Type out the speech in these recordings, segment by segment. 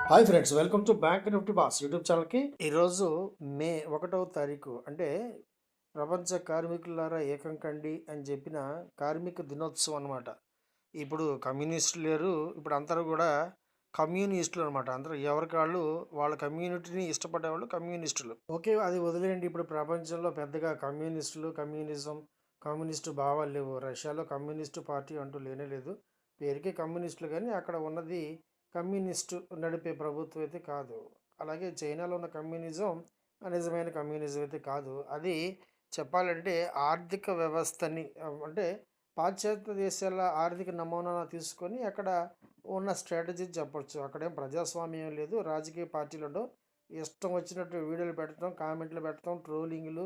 Hi friends, welcome to bank Nifty boss YouTube ఛానల్కి. ఈరోజు మే 1వ తారీఖు అంటే ప్రపంచ కార్మికులారా ఏకం కండి అని చెప్పిన కార్మిక దినోత్సవం అనమాట. ఇప్పుడు కమ్యూనిస్టులు లేరు, ఇప్పుడు అందరూ కూడా కమ్యూనిస్టులు అనమాట. అందరూ ఎవరికి వాళ్ళు వాళ్ళ కమ్యూనిటీని ఇష్టపడేవాళ్ళు కమ్యూనిస్టులు. ఓకే, అది వదిలేయండి. ఇప్పుడు ప్రపంచంలో పెద్దగా కమ్యూనిస్టులు కమ్యూనిస్టు భావాలు లేవు. రష్యాలో కమ్యూనిస్టు పార్టీ అంటూ లేనే లేదు. పేరుకే కమ్యూనిస్టులు, కానీ అక్కడ ఉన్నది కమ్యూనిస్టు నడిపే ప్రభుత్వం అయితే కాదు. అలాగే చైనాలో ఉన్న కమ్యూనిజం నిజమైన కమ్యూనిజం అయితే కాదు. అది చెప్పాలంటే ఆర్థిక వ్యవస్థని అంటే పాశ్చాత్య దేశాల ఆర్థిక నమూనా తీసుకొని అక్కడ ఉన్న స్ట్రాటజీ చెప్పొచ్చు. అక్కడేం ప్రజాస్వామ్యం లేదు, రాజకీయ పార్టీలు ఉండవు. ఇష్టం వచ్చినట్టు వీడియోలు పెట్టడం, కామెంట్లు పెట్టడం, ట్రోలింగ్లు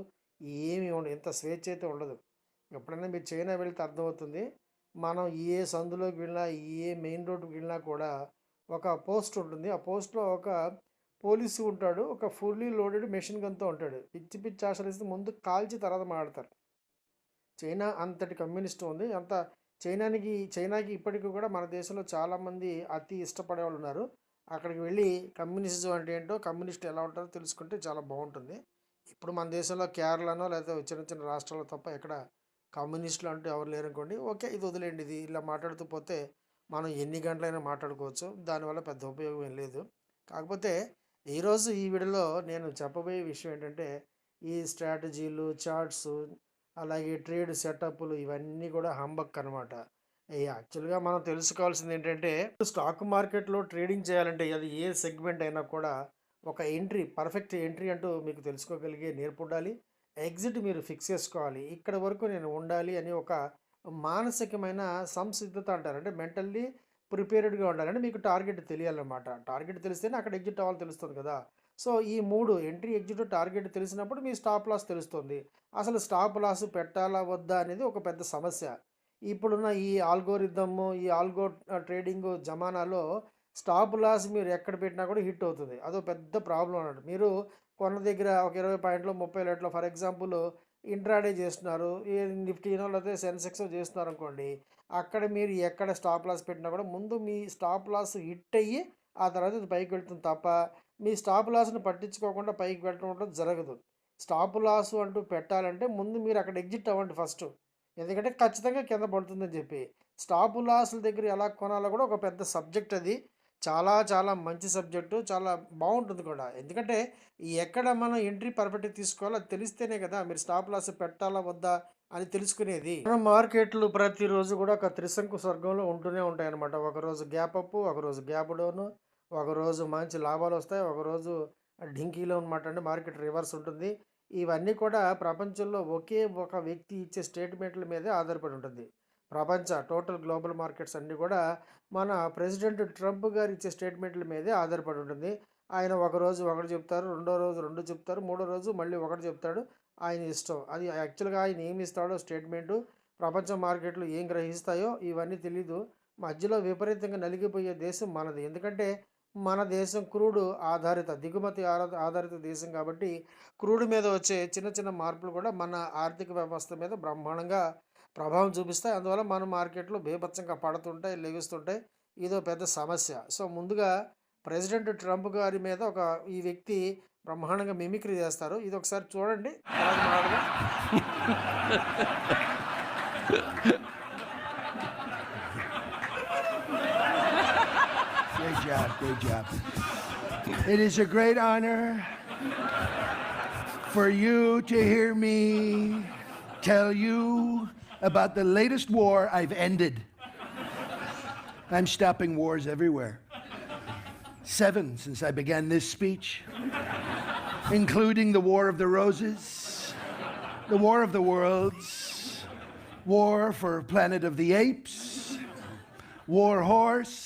ఏమీ ఉండవు. ఇంత స్వేచ్ఛ అయితే ఉండదు. ఎప్పుడైనా మీరు చైనా వెళ్తే అర్థమవుతుంది. మనం ఏ సందులోకి వెళ్ళినా, ఏ మెయిన్ రోడ్డుకి వెళ్ళినా కూడా ఒక పోస్ట్ ఉంటుంది. ఆ పోస్ట్‌లో ఒక పోలీసు ఉంటాడు. ఒక ఫుల్లీ లోడెడ్ మెషిన్ గన్‌తో ఉంటాడు. పిచ్చి పిచ్చి ఆశలిస్తే ముందు కాల్చి తర్వాత మాట్లాడతారు. చైనా అంతటి కమ్యూనిస్ట్ ఉంది. చైనాకి ఇప్పటికి కూడా మన దేశంలో చాలామంది అతి ఇష్టపడేవాళ్ళు ఉన్నారు. అక్కడికి వెళ్ళి కమ్యూనిజం అంటే ఏంటో, కమ్యూనిస్ట్ ఎలా ఉంటారో తెలుసుకుంటే చాలా బాగుంటుంది. ఇప్పుడు మన దేశంలో కేరళనో లేదా చిన్న చిన్న రాష్ట్రాల్లో తప్ప ఎక్కడ కమ్యూనిస్టులు అంటూ ఎవరు లేరనుకోండి. ఓకే, ఇది వదిలేండి. ఇది ఇలా మాట్లాడుతూ పోతే మనం ఎన్ని గంటలైనా మాట్లాడుకోవచ్చు. దానివల్ల పెద్ద ఉపయోగం ఏం లేదు. కాకపోతే ఈరోజు ఈ వీడియోలో నేను చెప్పబోయే విషయం ఏంటంటే, ఈ స్ట్రాటజీలు, చార్ట్స్, అలాగే ట్రేడ్ సెటప్లు ఇవన్నీ కూడా హంబక్ అనమాట. యాక్చువల్గా మనం తెలుసుకోవాల్సింది ఏంటంటే, స్టాక్ మార్కెట్లో ట్రేడింగ్ చేయాలంటే అది ఏ సెగ్మెంట్ అయినా కూడా ఒక పర్ఫెక్ట్ ఎంట్రీ అంటూ మీకు తెలుసుకోగలిగే నేర్పు ఉండాలి. ఎగ్జిట్ మీరు ఫిక్స్ చేసుకోవాలి. ఇక్కడ వరకు నేను ఉండాలి అని ఒక మానసికమైన సంసిద్ధత అంటారు. అంటే మెంటల్లీ ప్రిపేర్డ్గా ఉండాలి. అంటే మీకు టార్గెట్ తెలియాలన్నమాట. టార్గెట్ తెలిస్తేనే అక్కడ ఎగ్జిట్ అవ్వాలి తెలుస్తుంది కదా. సో ఈ 3 ఎంట్రీ, ఎగ్జిట్, టార్గెట్ తెలిసినప్పుడు మీ స్టాప్ లాస్ తెలుస్తుంది. అసలు స్టాప్ లాస్ పెట్టాలా వద్దా అనేది ఒక పెద్ద సమస్య. ఇప్పుడున్న ఈ ఆల్గోరిథమ్, ఈ ఆల్గో ట్రేడింగ్ జమానాలో స్టాప్ లాస్ మీరు ఎక్కడ పెట్టినా కూడా హిట్ అవుతుంది. అదో పెద్ద ప్రాబ్లం అన్నట్టు. మీరు కొన్న దగ్గర ఒక 20 పాయింట్లు, 30 రేట్లో ఫర్ ఎగ్జాంపుల్ ఇంట్రాడే చేస్తున్నారు, ఏ నిఫ్టీనో లేకపోతే సెన్సెక్స్ చేస్తున్నారు అనుకోండి. అక్కడ మీరు ఎక్కడ స్టాప్ లాస్ పెట్టినా కూడా ముందు మీ స్టాప్ లాస్ హిట్ అయ్యి ఆ తర్వాత ఇది పైకి వెళ్తుంది తప్ప మీ స్టాప్ లాస్ని పట్టించుకోకుండా పైకి వెళ్ళడం జరగదు. స్టాప్ లాస్ అంటూ పెట్టాలంటే ముందు మీరు అక్కడ ఎగ్జిట్ అవ్వండి ఫస్ట్. ఎందుకంటే ఖచ్చితంగా కింద పడుతుందని చెప్పి. స్టాప్ లాస్ల దగ్గర ఎలా కొనాలో కూడా ఒక పెద్ద సబ్జెక్ట్ అది. చాలా చాలా మంచి సబ్జెక్టు. చాలా బాగుంటుంది కూడా. ఎందుకంటే ఎక్కడ మనం ఎంట్రీ పర్ఫెక్ట్‌గా తీసుకోవాలో అది తెలిస్తేనే కదా మీరు స్టాప్ లాస్ పెట్టాలా వద్దా అని తెలుసుకునేది. మన మార్కెట్లు ప్రతిరోజు కూడా ఒక త్రిశంకు స్వర్గంలో ఉంటూనే ఉంటాయన్నమాట. ఒకరోజు గ్యాప్ అప్, ఒకరోజు గ్యాప్ డౌన్, ఒకరోజు మంచి లాభాలొస్తాయి, ఒకరోజు ఢింకీలో అనమాట. అంటే మార్కెట్ రివర్స్ ఉంటుంది. ఇవన్నీ కూడా ప్రపంచంలో ఒకే ఒక వ్యక్తి ఇచ్చే స్టేట్మెంట్ల మీదే ఆధారపడి ఉంటుంది. ప్రపంచ టోటల్ గ్లోబల్ మార్కెట్స్ అన్నీ కూడా మన ప్రెసిడెంట్ ట్రంప్ గారు ఇచ్చే స్టేట్మెంట్ల మీదే ఆధారపడి ఉంటుంది. ఆయన ఒకరోజు ఒకటి చెప్తారు, రెండో రోజు రెండు చెప్తారు, మూడో రోజు మళ్ళీ ఒకటి చెప్తాడు. ఆయన ఇష్టం. అది యాక్చువల్గా ఆయన ఏమి ఇస్తాడో స్టేట్మెంటు, ప్రపంచ మార్కెట్లు ఏం గ్రహిస్తాయో ఇవన్నీ తెలీదు. మధ్యలో విపరీతంగా నలిగిపోయే దేశం మనది. ఎందుకంటే మన దేశం క్రూడ్ ఆధారిత, దిగుమతి ఆధారిత దేశం కాబట్టి క్రూడ్ మీద వచ్చే చిన్న చిన్న మార్పులు కూడా మన ఆర్థిక వ్యవస్థ మీద బ్రహ్మాండంగా ప్రభావం చూపిస్తాయి. అందువల్ల మన మార్కెట్లు బీభత్సంగా పడుతుంటాయి, లెగుస్తుంటాయి. ఇదో పెద్ద సమస్య. సో ముందుగా ప్రెసిడెంట్ ట్రంప్ గారి మీద ఈ వ్యక్తి బ్రహ్మాండంగా మిమిక్రీ చేస్తారు. ఇది ఒకసారి చూడండి, తర్వాత మాట్లాడదాం. Great job, great job. It is a great honor for you to hear me tell you about the latest war I've ended. I'm stopping wars everywhere. 7 since I began this speech, including the War of the Roses, the War of the Worlds, War for Planet of the Apes, War Horse,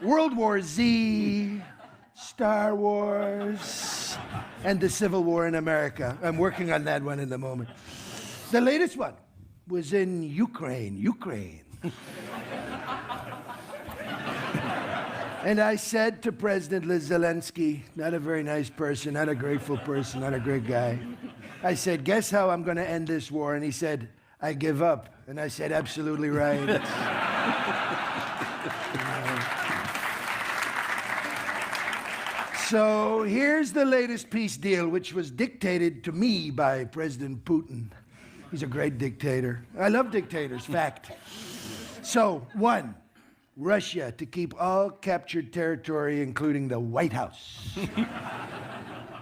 World War Z, Star Wars, and the Civil War in America. I'm working on that one in the moment. The latest one was in Ukraine. And I said to President Zelensky, not a very nice person, not a grateful person, not a great guy, I said, guess how I'm going to end this war? And he said, I give up. And I said, absolutely right. So here's the latest peace deal, which was dictated to me by President Putin. He's a great dictator. I love dictators, fact. So, 1, Russia to keep all captured territory, including the White House.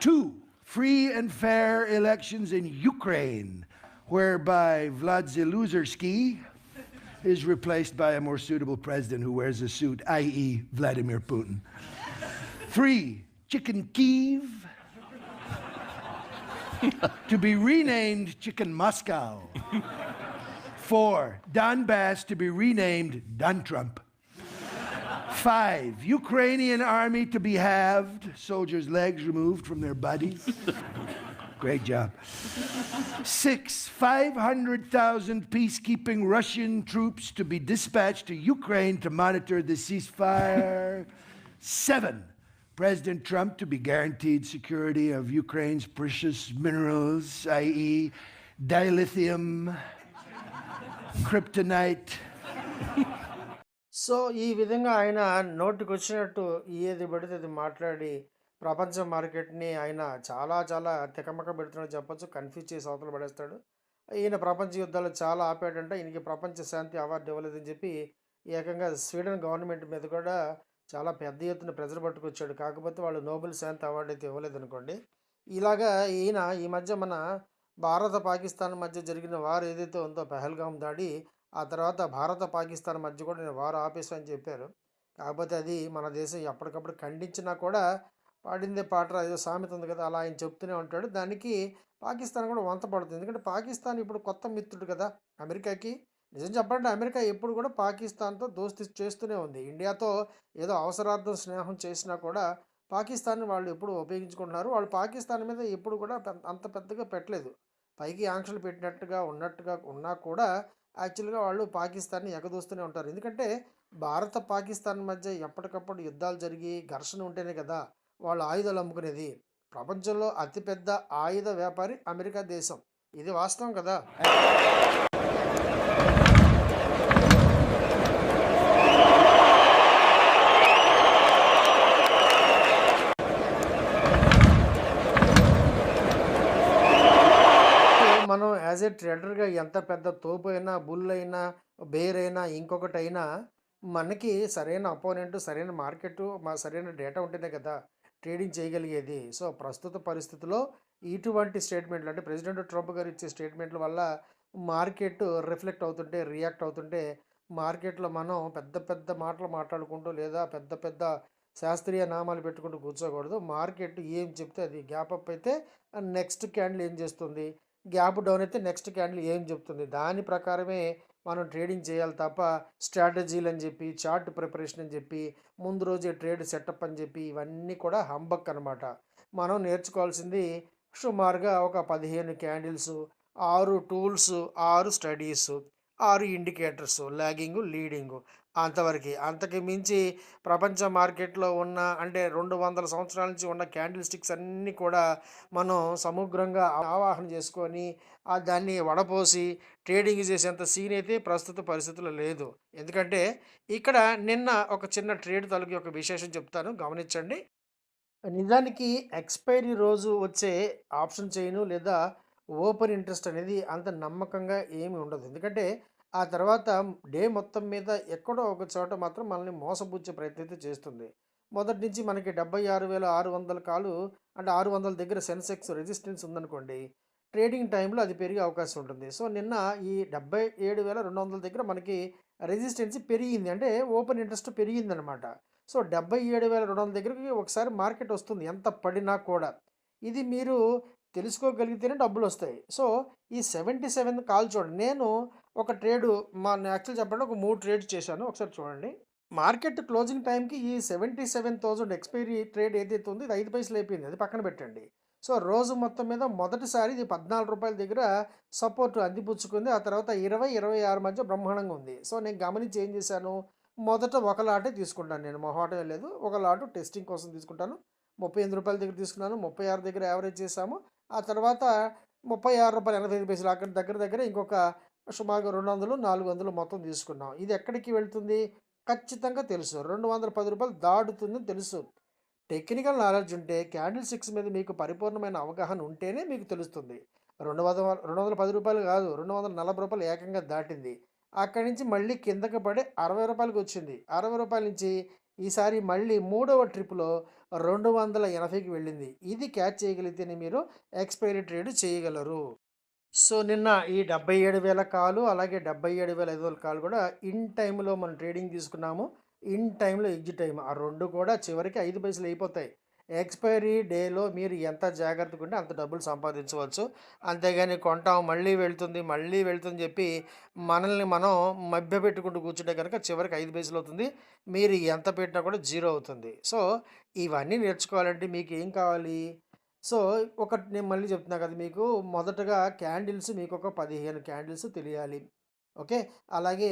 2, free and fair elections in Ukraine, whereby Vlad Zelensky is replaced by a more suitable president who wears a suit, i.e. Vladimir Putin. 3, Chicken Kyiv to be renamed Chicken Moscow. 4, Donbass to be renamed Don Trump. 5, Ukrainian army to be halved, soldiers' legs removed from their bodies. Great job. 6, 500,000 peacekeeping Russian troops to be dispatched to Ukraine to monitor the ceasefire. 7, President Trump to be guaranteed security of Ukraine's precious minerals, i.e. dilithium, kryptonite. So, ఈ విధంగా ఆయన నోటికొచ్చినట్టు ఏది పడితే అది మాట్లాడి ప్రపంచ మార్కెట్‌ని ఆయన చాలా చాలా తికమక పెడుతున్నాడని చెప్పొచ్చు. కన్‌ఫ్యూజ్ చేసి అవతల పడేస్తాడు. ఈయన ప్రపంచ యుద్ధాలు చాలా ఆపాడంట. ఈయనకి ప్రపంచ శాంతి అవార్డ్ ఇవ్వలేదని చెప్పి ఏకంగా స్వీడన్ గవర్నమెంట్ మీద కూడా చాలా పెద్ద ఎత్తున ప్రెజర్ పట్టుకొచ్చాడు. కాకపోతే వాళ్ళు నోబెల్ శాంతి అవార్డ్ అయితే ఇవ్వలేదనుకోండి. ఇలాగా ఈయన ఈ మధ్య మన భారత, పాకిస్తాన్ మధ్య జరిగిన వార్ ఏదైతే ఉందో పెహల్గాం దాడి, ఆ తర్వాత భారత, పాకిస్తాన్ మధ్య కూడా నేను వార్ ఆపేశా అని చెప్పారు. కాకపోతే అది మన దేశం ఎప్పటికప్పుడు ఖండించినా కూడా పాడిందే పాటరా ఏదో సామెత ఉంది కదా! అలా ఆయన చెప్తూనే ఉంటాడు. దానికి పాకిస్తాన్ కూడా వంత పడుతుంది. ఎందుకంటే పాకిస్తాన్ ఇప్పుడు కొత్త మిత్రుడు కదా అమెరికాకి. నిజం చెప్పాలంటే అమెరికా ఎప్పుడు కూడా పాకిస్తాన్‌తో దోస్తీ చేస్తూనే ఉంది. ఇండియాతో ఏదో అవసరార్థం స్నేహం చేసినా కూడా పాకిస్తాన్‌ని వాళ్ళు ఎప్పుడు ఉపయోగించుకుంటున్నారు. వాళ్ళు పాకిస్తాన్ మీద ఎప్పుడు కూడా అంత పెద్దగా పెట్టలేదు. పైకి ఆంక్షలు పెట్టినట్టుగా ఉన్నట్టుగా ఉన్నా కూడా యాక్చువల్‌గా వాళ్ళు పాకిస్తాన్‌ని ఎగదోస్తూనే ఉంటారు. ఎందుకంటే భారత, పాకిస్తాన్ మధ్య ఎప్పటికప్పుడు యుద్ధాలు జరిగి ఘర్షణ ఉంటేనే కదా వాళ్ళు ఆయుధాలు అమ్ముకునేది. ప్రపంచంలో అతిపెద్ద ఆయుధ వ్యాపారి అమెరికా దేశం. ఇది వాస్తవం కదా! మనం యాజ్ ఏ ట్రేడర్‌గా ఎంత పెద్ద తోపైనా, బుల్ అయినా, బేర్ అయినా, ఇంకొకటైనా మనకి సరైన అపోనెంట్, సరైన మార్కెట్, సరైన డేటా ఉంటేనే కదా ట్రేడింగ్ చేయగలిగేది. సో, ప్రస్తుత పరిస్థితిలో ఇటువంటి స్టేట్మెంట్లు అంటే ప్రెసిడెంట్ ట్రంప్ గారు ఇచ్చే స్టేట్మెంట్ల వల్ల మార్కెట్ రిఫ్లెక్ట్ అవుతుంటే, రియాక్ట్ అవుతుంటే మార్కెట్‌లో మనం పెద్ద పెద్ద మాటలు మాట్లాడుకుంటూ లేదా పెద్ద పెద్ద శాస్త్రీయ నామాలు పెట్టుకుంటూ కూర్చోకూడదు. మార్కెట్ ఏం చెప్తే అది గ్యాప్ అప్ అయితే నెక్స్ట్ క్యాండిల్ ఏం చేస్తుంది? గ్యాప్ డౌన్ అయితే నెక్స్ట్ క్యాండిల్ ఏం చెప్తుంది? దాని ప్రకారమే మనం ట్రేడింగ్ చేయాలి తప్ప స్ట్రాటజీలు అని చెప్పి, చార్ట్ ప్రిపరేషన్ అని చెప్పి, ముందు రోజే ట్రేడ్ సెటప్ అని చెప్పి ఇవన్నీ కూడా హంబక్ అనమాట. మనం నేర్చుకోవాల్సింది సుమారుగా ఒక 15 candles, 6 tools, 6 studies, 6 indicators lagging, leading అంతవరకే. అంతకు మించి ప్రపంచ మార్కెట్‌లో ఉన్న అంటే 200 సంవత్సరాల నుంచి ఉన్న క్యాండిల్ స్టిక్స్ అన్నీ కూడా మనం సమగ్రంగా ఆవాహన చేసుకొని దాన్ని వడపోసి ట్రేడింగ్ చేసేంత సీన్ అయితే ప్రస్తుత పరిస్థితుల్లో లేదు. ఎందుకంటే ఇక్కడ నిన్న ఒక చిన్న ట్రేడ్ తాలూకు ఒక విశేషం చెప్తాను గమనించండి. నిజానికి ఎక్స్‌పైరీ రోజు వచ్చే ఆప్షన్ చైను లేదా ఓపెన్ ఇంట్రెస్ట్ అనేది అంత నమ్మకంగా ఏమి ఉండదు. ఎందుకంటే ఆ తర్వాత డే మొత్తం మీద ఎక్కడో ఒక చోట మాత్రం మనల్ని మోసపుచ్చే ప్రయత్నం అయితే చేస్తుంది. మొదటి నుంచి మనకి 76,600 కాలు అంటే 600 దగ్గర సెన్సెక్స్ రెసిస్టెన్స్ ఉందనుకోండి. ట్రేడింగ్ టైంలో అది పెరిగే అవకాశం ఉంటుంది. సో, నిన్న ఈ 77,200 దగ్గర మనకి రెసిస్టెన్స్ పెరిగింది. అంటే ఓపెన్ ఇంట్రెస్ట్ పెరిగిందనమాట. సో, 77,200 దగ్గరికి ఒకసారి మార్కెట్ వస్తుంది ఎంత పడినా కూడా. ఇది మీరు తెలుసుకోగలిగితేనే డబ్బులొస్తాయి. సో, ఈ 77 కాల్ చూడండి. నేను ఒక ట్రేడు యాక్చువల్ చెప్పాలంటే ఒక 3 ట్రేడ్స్ చేశాను. ఒకసారి చూడండి. మార్కెట్ క్లోజింగ్ టైంకి ఈ 77,000 ఎక్స్‌పైరీ ట్రేడ్ ఏదైతే ఉందో ఇది 5 పైసలు అయిపోయింది. అది పక్కన పెట్టండి. సో, రోజు మొత్తం మీద మొదటిసారి ఇది రూ. 14 దగ్గర సపోర్ట్ అందిపుచ్చుకుంది. ఆ తర్వాత 20, 26 మధ్య బ్రహ్మాండంగా ఉంది. సో, నేను గమనించి ఏం చేశాను, మొదట ఒక లాటే తీసుకుంటాను నేను. మొహాటం ఏం లేదు. ఒక లాటు టెస్టింగ్ కోసం తీసుకుంటాను. రూ. 38 దగ్గర తీసుకున్నాను. 36 దగ్గర యావరేజ్ చేశాము. ఆ తర్వాత రూ. 36.85 అక్కడ దగ్గర దగ్గర ఇంకొక సుమారుగా 200, 400 మొత్తం తీసుకున్నాం. ఇది ఎక్కడికి వెళ్తుంది ఖచ్చితంగా తెలుసు. రూ. 210 దాటుతుందని తెలుసు. టెక్నికల్ నాలెడ్జ్ ఉంటే క్యాండిల్ స్టిక్స్ మీద మీకు పరిపూర్ణమైన అవగాహన ఉంటేనే మీకు తెలుస్తుంది. 210 రూపాయలు కాదు, రూ. 240 ఏకంగా దాటింది. అక్కడి నుంచి మళ్ళీ కిందకి పడి రూ. 60కి వచ్చింది. రూ. 60 నుంచి ఈసారి మళ్ళీ మూడవ ట్రిప్‌లో 280కి వెళ్ళింది. ఇది క్యాచ్ చేయగలిగితేనే మీరు ఎక్స్‌పైరీ ట్రేడ్ చేయగలరు. సో, నిన్న ఈ 77,000 కాలు, అలాగే 77,500 కాలు కూడా ఇన్ టైమ్‌లో మనం ట్రేడింగ్ తీసుకున్నాము. ఇన్ టైమ్‌లో ఎగ్జిట్ అయ్యాము. ఆ 2 కూడా చివరికి 5 పైసలు అయిపోతాయి. ఎక్స్‌పైరీ డేలో మీరు ఎంత జాగ్రత్తగా ఉంటే అంత డబ్బులు సంపాదించవచ్చు. అంతేగాని కొంటాం మళ్ళీ వెళ్తుందని చెప్పి మనల్ని మనం మభ్యపెట్టుకుంటూ కూర్చుంటే గనుక చివరికి 5 పైసలు అవుతుంది. మీరు ఎంత పెట్టినా కూడా జీరో అవుతుంది. సో, ఇవన్నీ నేర్చుకోవాలంటే మీకు ఏం కావాలి? సో, ఒకటి నేను మళ్ళీ చెప్తున్నా కదా మీకు. మొదటగా క్యాండిల్స్ మీకొక 15 క్యాండిల్స్ తెలియాలి. ఓకే. అలాగే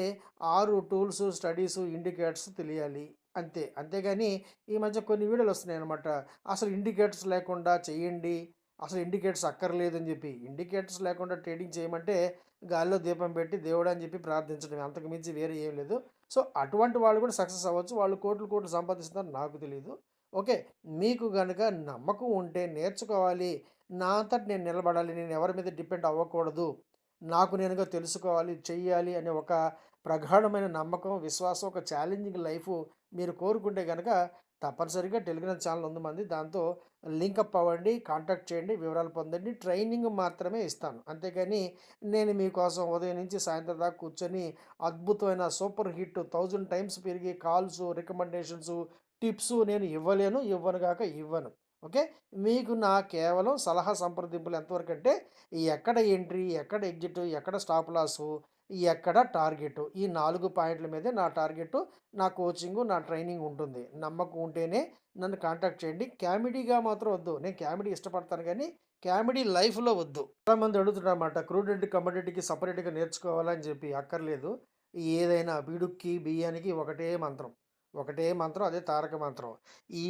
6 టూల్స్, స్టడీసు, ఇండికేటర్స్ తెలియాలి. అంతే. అంతేగాని ఈ మధ్య కొన్ని వీడియోలు వస్తున్నాయన్నమాట. అసలు ఇండికేటర్స్ లేకుండా చేయండి. అసలు ఇండికేటర్స్ అక్కర్లేదని చెప్పి. ఇండికేటర్స్ లేకుండా ట్రేడింగ్ చేయమంటే గాలిలో దీపం పెట్టి దేవుడా అని చెప్పి ప్రార్థించడమే. అంతకు మించి వేరే ఏం లేదు. సో, అటువంటి వాళ్ళు కూడా సక్సెస్ అవ్వచ్చు. వాళ్ళు కోట్లు, కోట్లు సంపాదిస్తున్నారో నాకు తెలీదు. ఓకే. మీకు గనుక నమ్మకం ఉంటే నేర్చుకోవాలి. నా అంతట నేను నిలబడాలి. నేను ఎవరి మీద డిపెండ్ అవ్వకూడదు. నాకు నేనుగా తెలుసుకోవాలి, చెయ్యాలి అనే ఒక ప్రగాఢమైన నమ్మకం, విశ్వాసం, ఒక ఛాలెంజింగ్ లైఫు మీరు కోరుకుంటే గనక తప్పనిసరిగా టెలిగ్రామ్ ఛానల్ ఉంది మంది. దాంతో లింకప్ అవ్వండి, కాంటాక్ట్ చేయండి, వివరాలు పొందండి. ట్రైనింగ్ మాత్రమే ఇస్తాను. అంతేగాని నేను మీకోసం ఉదయం నుంచి సాయంత్రం దాకా కూర్చొని అద్భుతమైన సూపర్ హిట్ 1000 టైమ్స్ పెరిగే కాల్స్, రికమెండేషన్స్, టిప్స్ నేను ఇవ్వలేను. ఇవ్వను గాక ఇవ్వను. ఓకే. మీకు నా కేవలం సలహా సంప్రదింపులు ఎంతవరకంటే ఎక్కడ ఎంట్రీ, ఎక్కడ ఎగ్జిట్, ఎక్కడ స్టాప్ లాసు, ఎక్కడ టార్గెట్. ఈ 4 పాయింట్ల మీదే నా టార్గెట్, నా కోచింగు, నా ట్రైనింగ్ ఉంటుంది. నమ్మకం ఉంటేనే నన్ను కాంటాక్ట్ చేయండి. కామెడీగా మాత్రం వద్దు. నేను కామెడీ ఇష్టపడతాను గానీ, కామెడీ లైఫ్‌లో వద్దు. చాలామంది అడుగుతున్నారన్నమాట. క్రూడ్ అండ్ కమోడిటీకి సెపరేట్‌గా నేర్చుకోవాలా అని చెప్పి. అక్కర్లేదు. ఏదైనా బీడుక్కి, బియ్యానికి ఒకటే మంత్రం. ఒకటే మంత్రం. అదే తారక మంత్రం. ఈ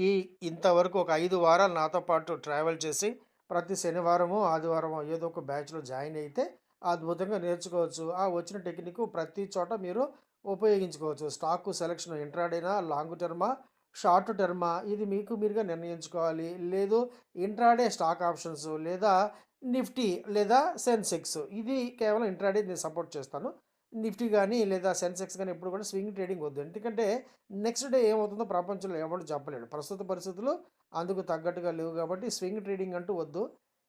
ఇంతవరకు ఒక 5 వారాలు నాతో పాటు ట్రావెల్ చేసి ప్రతి శనివారమో, ఆదివారమో ఏదో ఒక బ్యాచ్‌లో జాయిన్ అయితే అద్భుతంగా నేర్చుకోవచ్చు. ఆ వచ్చిన టెక్నిక్ ప్రతి చోట మీరు ఉపయోగించుకోవచ్చు. స్టాకు సెలక్షన్ ఇంట్రాడేనా, లాంగ్ టర్మా, షార్ట్ టర్మా ఇది మీకు మీరుగా నిర్ణయించుకోవాలి. లేదు ఇంట్రాడే స్టాక్ ఆప్షన్స్ లేదా నిఫ్టీ లేదా సెన్సెక్స్ ఇది కేవలం ఇంట్రాడే నేను సపోర్ట్ చేస్తాను. నిఫ్టీ గానీ లేదా సెన్సెక్స్ గానీ ఎప్పుడు కూడా స్వింగ్ ట్రేడింగ్ వద్దు. ఎందుకంటే నెక్స్ట్ డే ఏమవుతుందో ప్రపంచంలో ఎవడు చెప్పలేడు. ప్రస్తుత పరిస్థితులు అందుకు తగ్గట్టుగా లేవు కాబట్టి స్వింగ్ ట్రేడింగ్ అంటూ వద్దు.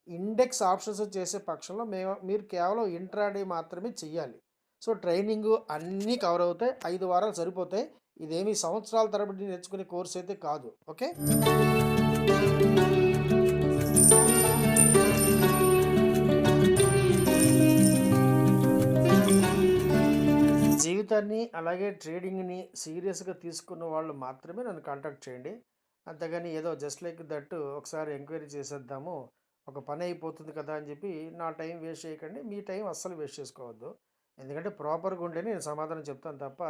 ఇండెక్స్ ఆప్షన్స్ చేసే పక్షంలో మీరు కేవలం ఇంట్రాడే మాత్రమే చెయ్యాలి. సో, ట్రైనింగు అన్నీ కవర్ అవుతాయి. 5 వారాలు సరిపోతాయి. ఇదేమి సంవత్సరాల తరబడి నేర్చుకునే కోర్స్ అయితే కాదు. ఓకే. జీవితాన్ని అలాగే ట్రేడింగ్‌ని సీరియస్‌గా తీసుకున్న వాళ్ళు మాత్రమే నన్ను కాంటాక్ట్ చేయండి. అంతేగాని ఏదో జస్ట్ లైక్ దట్ ఒకసారి ఎంక్వైరీ చేసేద్దాము. ఒక పని అయిపోతుంది కదా అని చెప్పి నా టైం వేస్ట్ చేయకండి. మీ టైం అస్సలు వేస్ట్ చేసుకోవద్దు. ఎందుకంటే ప్రాపర్‌గా ఉంటేనే నేను సమాధానం చెప్తాను తప్ప,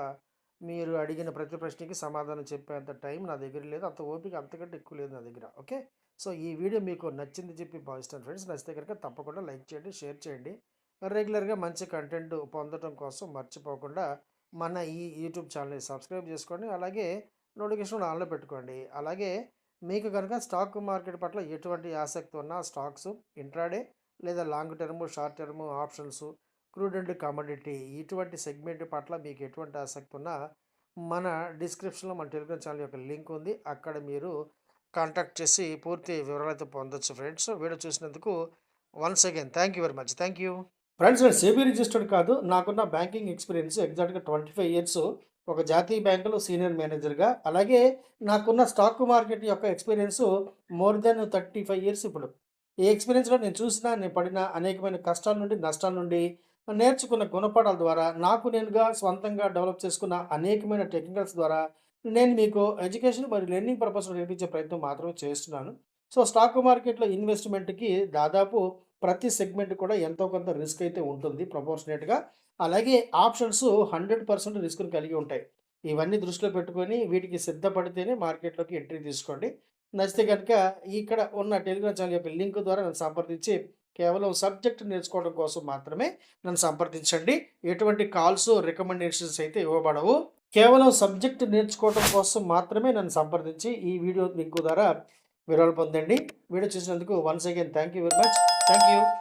మీరు అడిగిన ప్రతి ప్రశ్నకి సమాధానం చెప్పేంత టైం నా దగ్గర లేదు. అంత ఓపిక అంతకంటే ఎక్కువ లేదు నా దగ్గర. ఓకే. సో, ఈ వీడియో మీకు నచ్చింది చెప్పి భావిస్తాను ఫ్రెండ్స్. నచ్చితే కనుక తప్పకుండా లైక్ చేయండి, షేర్ చేయండి. రెగ్యులర్‌గా మంచి కంటెంట్ పొందటం కోసం మర్చిపోకుండా మన ఈ యూట్యూబ్ ఛానల్‌ని సబ్స్క్రైబ్ చేసుకోండి. అలాగే నోటిఫికేషన్ ఆన్‌లో పెట్టుకోండి. అలాగే మీకు గనుక స్టాక్ మార్కెట్ పట్ల ఎటువంటి ఆసక్తి ఉన్నా స్టాక్స్, ఇంట్రాడే లేదా long term, short term options, crude and commodity ఇటువంటి సెగ్మెంట్ పట్ల మీకు ఎటువంటి ఆసక్తి ఉన్నా మన డిస్క్రిప్షన్‌లో మన టెలిగ్రామ్ ఛానల్ యొక్క లింక్ ఉంది. అక్కడ మీరు కాంటాక్ట్ చేసి పూర్తి వివరాలైతే పొందొచ్చు ఫ్రెండ్స్. వీడియో చూసినందుకు once again thank you very much. Thank you. Friends నేను సెబీ రిజిస్టర్డ్ కాదు. నాకున్న బ్యాంకింగ్ ఎక్స్‌పీరియన్స్ ఎగ్జాక్ట్‌గా 25 ఇయర్స్ ఒక జాతీయ బ్యాంకులో సీనియర్ మేనేజర్‌గా. అలాగే నాకున్న స్టాక్ మార్కెట్ యొక్క ఎక్స్‌పీరియన్స్ మోర్ దెన్ 35 ఇయర్స్ ఇప్పుడు. ఈ ఎక్స్‌పీరియన్స్‌లో నేను చూసిన, నేను పడిన అనేకమైన కష్టాల నుండి, నష్టాల నుండి నేర్చుకున్న గుణపాఠాల ద్వారా, నాకు నేనుగా స్వంతంగా డెవలప్ చేసుకున్న అనేకమైన టెక్నికల్స్ ద్వారా నేను మీకు ఎడ్యుకేషన్ మరియు లెర్నింగ్ పర్పస్‌లో నేర్పించే ప్రయత్నం మాత్రమే చేస్తున్నాను. సో, స్టాక్ మార్కెట్‌లో ఇన్వెస్ట్‌మెంట్‌కి దాదాపు ప్రతి సెగ్మెంట్ కూడా ఎంతో కొంత రిస్క్ అయితే ఉంటుంది ప్రపోర్షనేట్‌గా. అలాగే ఆప్షన్స్ 100% రిస్క్‌ని కలిగి ఉంటాయి. ఇవన్నీ దృష్టిలో పెట్టుకొని వీటికి సిద్ధపడితేనే మార్కెట్‌లోకి ఎంట్రీ తీసుకోండి. నచ్చితే గనుక ఇక్కడ ఉన్న టెలిగ్రామ్ ఛానల్ యొక్క లింక్ ద్వారా నన్ను సంప్రదించి కేవలం సబ్జెక్ట్ నేర్చుకోవడం కోసం మాత్రమే నన్ను సంప్రదించండి. ఎటువంటి కాల్స్, రికమెండేషన్స్ అయితే ఇవ్వబడవు. కేవలం సబ్జెక్ట్ నేర్చుకోవడం కోసం మాత్రమే నన్ను సంప్రదించి ఈ వీడియో లింక్ ద్వారా వివరాలు పొందండి. వీడియో చూసినందుకు once again thank you very much. Thank you.